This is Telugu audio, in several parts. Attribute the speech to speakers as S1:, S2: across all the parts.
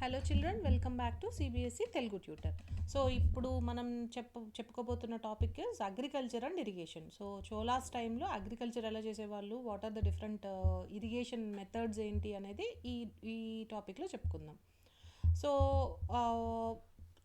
S1: Hello children, welcome back to CBSE Telugu tutor. So ఇప్పుడు మనం చెప్పుకోబోతున్న topic is agriculture and irrigation. So Cholas టైంలో అగ్రికల్చర్ ఎలా చేసేవాళ్ళు, what are the different irrigation methods ఏంటి అనేది ఈ ఈ టాపిక్లో చెప్పుకుందాం. సో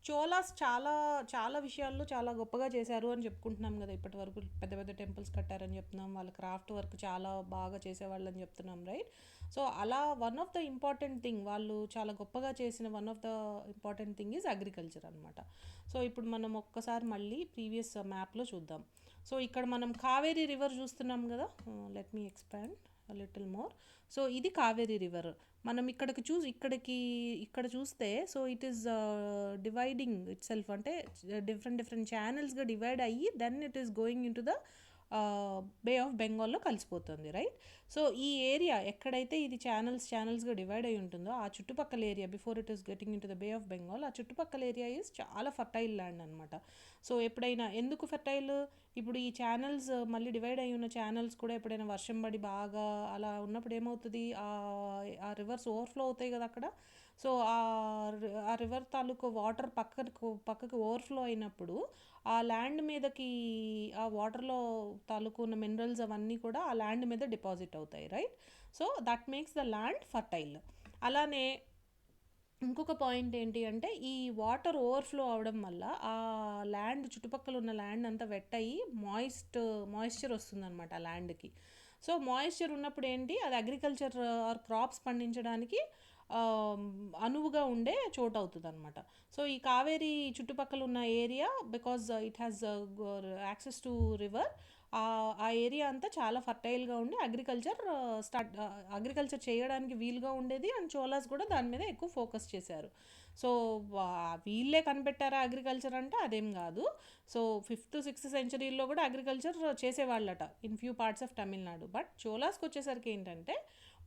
S1: చోలాస్ చాలా చాలా విషయాల్లో చాలా గొప్పగా చేశారు అని చెప్పుకుంటున్నాం కదా. ఇప్పటి వరకు పెద్ద పెద్ద టెంపుల్స్ కట్టారని చెప్తున్నాం, వాళ్ళ క్రాఫ్ట్ వర్క్ చాలా బాగా చేసేవాళ్ళు అని చెప్తున్నాం, రైట్? సో అలా one of the important thing, వాళ్ళు చాలా గొప్పగా చేసిన one of the important thing is agriculture అనమాట. సో ఇప్పుడు మనం ఒక్కసారి మళ్ళీ ప్రీవియస్ మ్యాప్లో చూద్దాం. సో ఇక్కడ మనం కావేరీ రివర్ చూస్తున్నాం కదా. Let me expand little more. So ఇది కావేరీ రివర్. మనం ఇక్కడ చూస్తే so it is dividing itself, అంటే డిఫరెంట్ డిఫరెంట్ ఛానల్స్గా డివైడ్ అయ్యి then it is going in to the bay of బెంగాల్లో కలిసిపోతుంది, రైట్? సో ఈ ఏరియా ఎక్కడైతే ఇది ఛానల్స్గా డివైడ్ అయి ఉంటుందో ఆ చుట్టుపక్కల area, before it is getting in to the bay of Bengal, ఆ చుట్టుపక్కల ఏరియా ఈజ్ చాలా ఫర్టైల్ ల్యాండ్ అనమాట. సో ఎప్పుడైనా ఎందుకు ఫర్టైల్, ఇప్పుడు ఈ ఛానల్స్ మళ్ళీ డివైడ్ అయి ఉన్న ఛానల్స్ కూడా ఎప్పుడైనా వర్షం పడి బాగా అలా ఉన్నప్పుడు ఏమవుతుంది, ఆ రివర్స్ ఓవర్ఫ్లో అవుతాయి కదా అక్కడ. సో ఆ రివర్ తాలూకు వాటర్ పక్కకు ఓవర్ఫ్లో అయినప్పుడు ఆ ల్యాండ్ మీదకి ఆ వాటర్లో తాలూకు ఉన్న మినరల్స్ అవన్నీ కూడా ఆ ల్యాండ్ మీద డిపాజిట్ అవుతాయి, right? So that makes the land fertile. అలానే ఇంకొక పాయింట్ ఏంటి అంటే, ఈ వాటర్ ఓవర్ఫ్లో అవడం వల్ల ఆ ల్యాండ్, చుట్టుపక్కల ఉన్న ల్యాండ్ అంతా వెట్ అయ్యి మాయిశ్చర్ వస్తుందన్నమాట ఆ ల్యాండ్కి. సో మాయిశ్చర్ ఉన్నప్పుడు ఏంటి, అది అగ్రికల్చర్ ఆర్ క్రాప్స్ పండించడానికి అనువుగా ఉండే చోటు అవుతుంది అనమాట. సో ఈ కావేరీ చుట్టుపక్కల ఉన్న area, because it has access to river, ఆ ఏరియా అంతా చాలా ఫర్టైల్గా ఉండి అగ్రికల్చర్ చేయడానికి వీలుగా ఉండేది. అండ్ చోలాస్ కూడా దాని మీద ఎక్కువ ఫోకస్ చేశారు. సో వీళ్ళే కనిపెట్టారా అగ్రికల్చర్ అంటే? అదేం కాదు. సో 5th 6th సెంచరీలో కూడా అగ్రికల్చర్ చేసేవాళ్ళట in few parts of Tamil Nadu. But చోలాస్కి వచ్చేసరికి ఏంటంటే,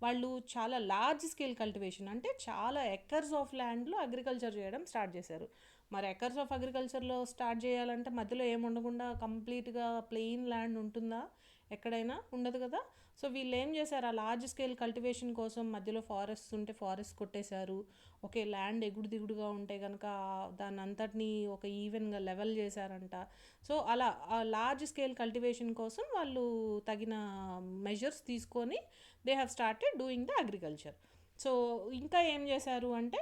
S1: వాళ్ళు చాలా లార్జ్ స్కేల్ కల్టివేషన్, అంటే చాలా ఎకర్స్ ఆఫ్ ల్యాండ్లో అగ్రికల్చర్ చేయడం స్టార్ట్ చేశారు. మరి ఎకర్స్ ఆఫ్ అగ్రికల్చర్లో స్టార్ట్ చేయాలంటే మధ్యలో ఏమి ఉండకుండా కంప్లీట్గా ప్లెయిన్ ల్యాండ్ ఉంటుందా? ఎక్కడైనా ఉండదు కదా. సో వీళ్ళు ఏం చేశారు, ఆ లార్జ్ స్కేల్ కల్టివేషన్ కోసం మధ్యలో ఫారెస్ట్ ఉంటే ఫారెస్ట్ కొట్టేశారు. ఓకే, ల్యాండ్ ఎగుడు దిగుడుగా ఉంటే కనుక దాన్ని అంతటినీ ఒక ఈవెన్గా లెవెల్ చేశారంట. సో అలా ఆ లార్జ్ స్కేల్ కల్టివేషన్ కోసం వాళ్ళు తగిన మెజర్స్ తీసుకొని they have started doing the agriculture. So ఇంకా ఏం చేశారు అంటే,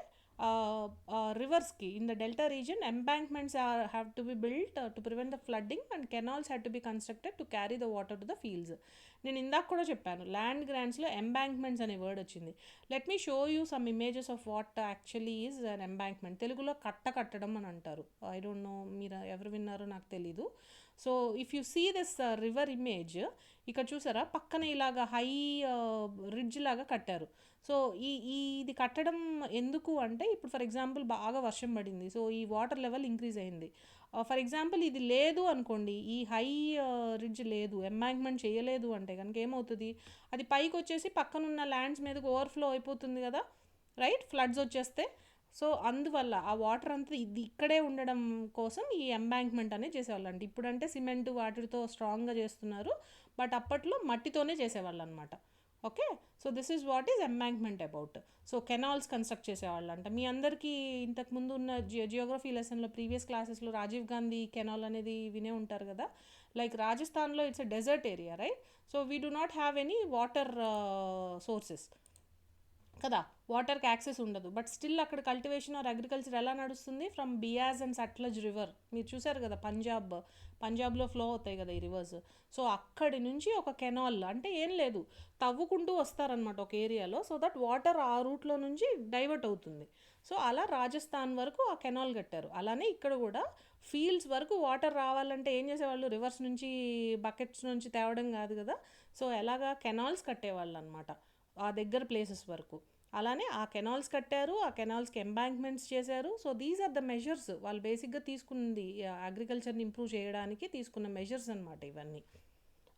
S1: రివర్స్కి in the delta region embankments have to be built to prevent the flooding and canals have to be constructed to carry the water to the fields. నేను ఇందాక కూడా చెప్పాను, ల్యాండ్ గ్రాంట్స్లో ఎంబాంక్మెంట్స్ అనే వర్డ్ వచ్చింది. Let me show you some images of what actually is an embankment. తెలుగులో కట్టడం అని అంటారు. ఐ డోంట్ నో మీరు ఎవరు విన్నారో నాకు తెలీదు. So if you see this river image, ఇక్కడ చూసారా పక్కన ఇలాగ హై రిడ్జ్ లాగా కట్టారు. సో ఇది కట్టడం ఎందుకు అంటే, ఇప్పుడు ఫర్ ఎగ్జాంపుల్ బాగా వర్షం పడింది, సో ఈ వాటర్ లెవెల్ ఇంక్రీజ్ అయింది. ఫర్ ఎగ్జాంపుల్ ఇది లేదు అనుకోండి, ఈ హై రిడ్జ్ లేదు, ఎంబాంక్మెంట్ చేయలేదు అంటే కనుక ఏమవుతుంది, అది పైకి వచ్చేసి పక్కనున్న ల్యాండ్స్ మీదకి ఓవర్ఫ్లో అయిపోతుంది కదా, రైట్? ఫ్లడ్స్ వచ్చేస్తే. సో అందువల్ల ఆ వాటర్ అంతా ఇది ఇక్కడే ఉండడం కోసం ఈ ఎంబాంక్మెంట్ అనేది చేసేవాళ్ళు. అంటే ఇప్పుడంటే సిమెంట్ వాటితో స్ట్రాంగ్గా చేస్తున్నారు, బట్ అప్పట్లో మట్టితోనే చేసేవాళ్ళు అనమాట. Okay, so this is what is embankment about. So canals construct చేసేవాళ్ళు అంట. మీ అందరికీ ఇంతకుముందు ఉన్న జియోగ్రఫీ లెసన్లో ప్రీవియస్ క్లాసెస్లో రాజీవ్ గాంధీ కెనాల్ అనేది వినే ఉంటారు కదా. లైక్ రాజస్థాన్లో it's a dessert area, right? So we do not have any water sources కదా, వాటర్కి యాక్సెస్ ఉండదు. బట్ స్టిల్ అక్కడ కల్టివేషన్ ఆర్ అగ్రికల్చర్ ఎలా నడుస్తుంది? From Beas and Sutlej river, మీరు చూసారు కదా, పంజాబ్లో ఫ్లో అవుతాయి కదా ఈ రివర్స్. సో అక్కడి నుంచి ఒక కెనాల్, అంటే ఏం లేదు, తవ్వుకుంటూ వస్తారనమాట ఒక ఏరియాలో, సో దట్ వాటర్ ఆ రూట్లో నుంచి డైవర్ట్ అవుతుంది. సో అలా రాజస్థాన్ వరకు ఆ కెనాల్ కట్టారు. అలానే ఇక్కడ కూడా ఫీల్డ్స్ వరకు వాటర్ రావాలంటే ఏం చేసేవాళ్ళు, రివర్స్ నుంచి బకెట్స్ నుంచి తేవడం కాదు కదా. సో ఎలాగా కెనాల్స్ కట్టేవాళ్ళు అనమాట ఆ దగ్గర ప్లేసెస్ వరకు. అలానే ఆ కెనాల్స్ కట్టారు, ఆ కెనాల్స్కి ఎంబాంక్మెంట్స్ చేశారు. So these are the measures వాళ్ళు బేసిక్గా తీసుకుంది, అగ్రికల్చర్ని ఇంప్రూవ్ చేయడానికి తీసుకున్న మెజర్స్ అనమాట ఇవన్నీ.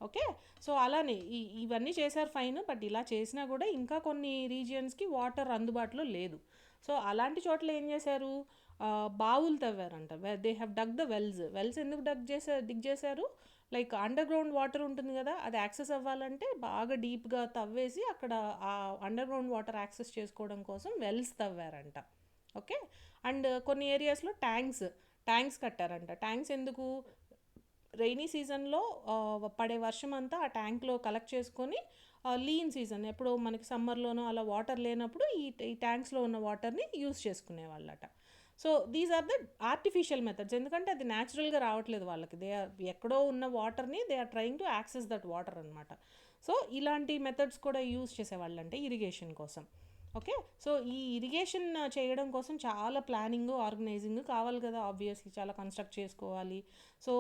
S1: ఓకే, సో అలానే ఇవన్నీ చేశారు, ఫైన్. బట్ ఇలా చేసినా కూడా ఇంకా కొన్ని రీజియన్స్కి వాటర్ అందుబాటులో లేదు. సో అలాంటి చోట్ల ఏం చేశారు, బావులు తవ్వారంట. They have dug the wells ఎందుకు డిగ్ చేశారు, లైక్ అండర్ గ్రౌండ్ వాటర్ ఉంటుంది కదా, అది యాక్సెస్ అవ్వాలంటే బాగా డీప్గా తవ్వేసి అక్కడ ఆ అండర్ గ్రౌండ్ వాటర్ యాక్సెస్ చేసుకోవడం కోసం వెల్స్ తవ్వారంట. ఓకే. అండ్ కొన్ని ఏరియాస్లో ట్యాంక్స్ కట్టారంట. ట్యాంక్స్ ఎందుకు? రైనీ సీజన్లో పడే వర్షం అంతా ఆ ట్యాంక్లో కలెక్ట్ చేసుకొని లీన్ సీజన్ ఎప్పుడో మనకి సమ్మర్లోనో అలా వాటర్ లేనప్పుడు ఈ ట్యాంక్స్లో ఉన్న వాటర్ని యూస్ చేసుకునేవాళ్ళట. So these are the artificial methods. ఎందుకంటే అది న్యాచురల్గా రావట్లేదు వాళ్ళకి. ఎక్కడో ఉన్న వాటర్ని they are trying to access that water అనమాట. సో ఇలాంటి మెథడ్స్ కూడా యూస్ చేసేవాళ్ళంటే ఇరిగేషన్ కోసం. ఓకే. సో ఈ ఇరిగేషన్ చేయడం కోసం చాలా ప్లానింగ్, ఆర్గనైజింగ్ కావాలి కదా! ఆబ్వియస్లీ చాలా కన్స్ట్రక్ట్ చేసుకోవాలి. సో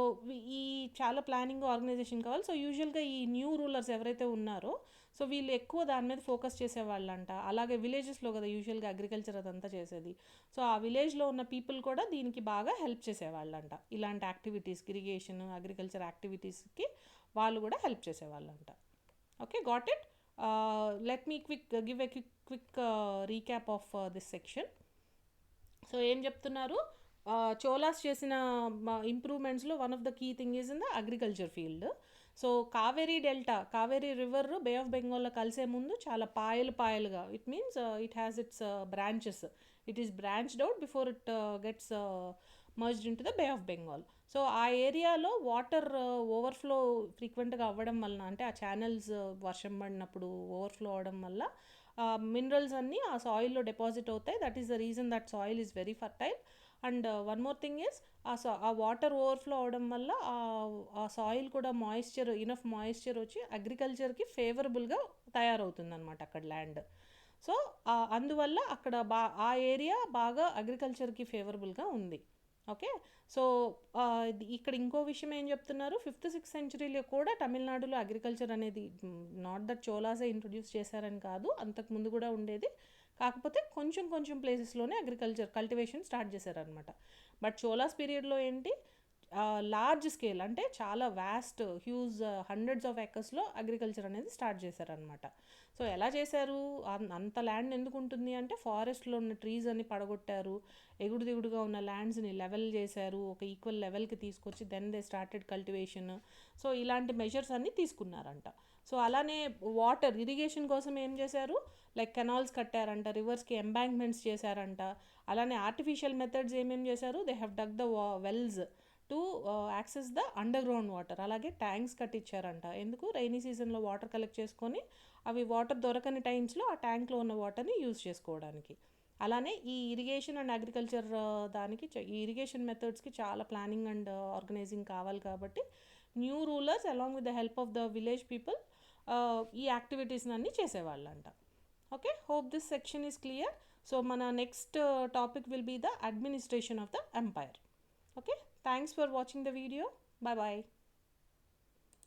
S1: ఈ చాలా ప్లానింగ్, ఆర్గనైజేషన్ కావాలి. సో యూజువల్గా ఈ న్యూ రూలర్స్ ఎవరైతే ఉన్నారో సో వీళ్ళు ఎక్కువ దాని మీద ఫోకస్ చేసేవాళ్ళంట. అలాగే విలేజెస్లో కదా యూజువల్గా అగ్రికల్చర్ అదంతా చేసేది. సో ఆ విలేజ్లో ఉన్న పీపుల్ కూడా దీనికి బాగా హెల్ప్ చేసేవాళ్ళంట. ఇలాంటి యాక్టివిటీస్కి, ఇరిగేషన్, అగ్రికల్చర్ యాక్టివిటీస్కి వాళ్ళు కూడా హెల్ప్ చేసేవాళ్ళంట. Okay, got it. Let me give a quick recap of this section. So ఏం చెప్తున్నారు? చోలాస్ చేసిన ఇంప్రూవ్మెంట్స్లో one of the key thing is in the agriculture field. So Kaveri delta, Kaveri river bay of బెంగాల్లో కలిసే ముందు చాలా పాయలుగా, it means it has its branches, it is branched out before it gets merged in to the bay of Bengal. So ఆ ఏరియాలో వాటర్ ఓవర్ఫ్లో ఫ్రీక్వెంట్గా అవ్వడం వలన, అంటే ఆ ఛానల్స్ వర్షం పడినప్పుడు ఓవర్ఫ్లో అవ్వడం వల్ల మినరల్స్ అన్నీ ఆ సాయిల్లో డిపాజిట్ అవుతాయి. That is the reason that soil is very fertile. And one more thing is ఆ వాటర్ ఓవర్ఫ్లో అవడం వల్ల ఆ సాయిల్ కూడా ఇనఫ్ మాయిశ్చర్ వచ్చి అగ్రికల్చర్కి ఫేవరబుల్గా తయారవుతుంది అనమాట అక్కడ ల్యాండ్. సో అందువల్ల అక్కడ ఆ ఏరియా బాగా అగ్రికల్చర్కి ఫేవరబుల్గా ఉంది. ఓకే. సో ఇక్కడ ఇంకో విషయం ఏం చెప్తున్నారు, 5th 6th సెంచరీలో కూడా తమిళనాడులో అగ్రికల్చర్ అనేది, నాట్ దట్ చోలాసే ఇంట్రొడ్యూస్ చేశారని కాదు, అంతకుముందు కూడా ఉండేది. కాకపోతే కొంచెం ప్లేసెస్లోనే అగ్రికల్చర్ కల్టివేషన్ స్టార్ట్ చేశారనమాట. బట్ చోలాస్ పీరియడ్లో ఏంటి, లార్జ్ స్కేల్, అంటే చాలా హ్యూజ్ హండ్రెడ్స్ ఆఫ్ ఎకర్స్లో అగ్రికల్చర్ అనేది స్టార్ట్ చేశారనమాట. సో ఎలా చేశారు? అంత ల్యాండ్ ఎందుకు ఉంటుంది అంటే, ఫారెస్ట్లో ఉన్న ట్రీస్ అన్ని పడగొట్టారు, ఎగుడు దిగుడుగా ఉన్న ల్యాండ్స్ని లెవెల్ చేశారు, ఒక ఈక్వల్ లెవెల్కి తీసుకొచ్చి then they started cultivation. So ఇలాంటి మెజర్స్ అన్నీ తీసుకున్నారంట. సో అలానే వాటర్ ఇరిగేషన్ కోసం ఏం చేశారు, లైక్ కెనాల్స్ కట్టారంట, రివర్స్కి ఎంబాంక్మెంట్స్ చేశారంట. అలానే ఆర్టిఫిషియల్ మెథడ్స్ ఏమేమి చేశారు, they have dug the wells to access the underground water. అలాగే ట్యాంక్స్ కట్టించారంట. ఎందుకు? రైనీ సీజన్లో వాటర్ కలెక్ట్ చేసుకొని అవి వాటర్ దొరకని టైమ్స్లో ఆ ట్యాంక్లో ఉన్న వాటర్ని యూజ్ చేసుకోవడానికి. అలానే ఈ ఇరిగేషన్ అండ్ అగ్రికల్చర్ దానికి ఈ ఇరిగేషన్ మెథడ్స్కి చాలా ప్లానింగ్ అండ్ ఆర్గనైజింగ్ కావాలి. కాబట్టి new rulers along with the help of the village people ఈ యాక్టివిటీస్ని అన్నీ చేసేవాళ్ళంట. Okay, hope this section is clear. So మన next topic will be the administration of the empire. Okay, thanks for watching the video. Bye bye.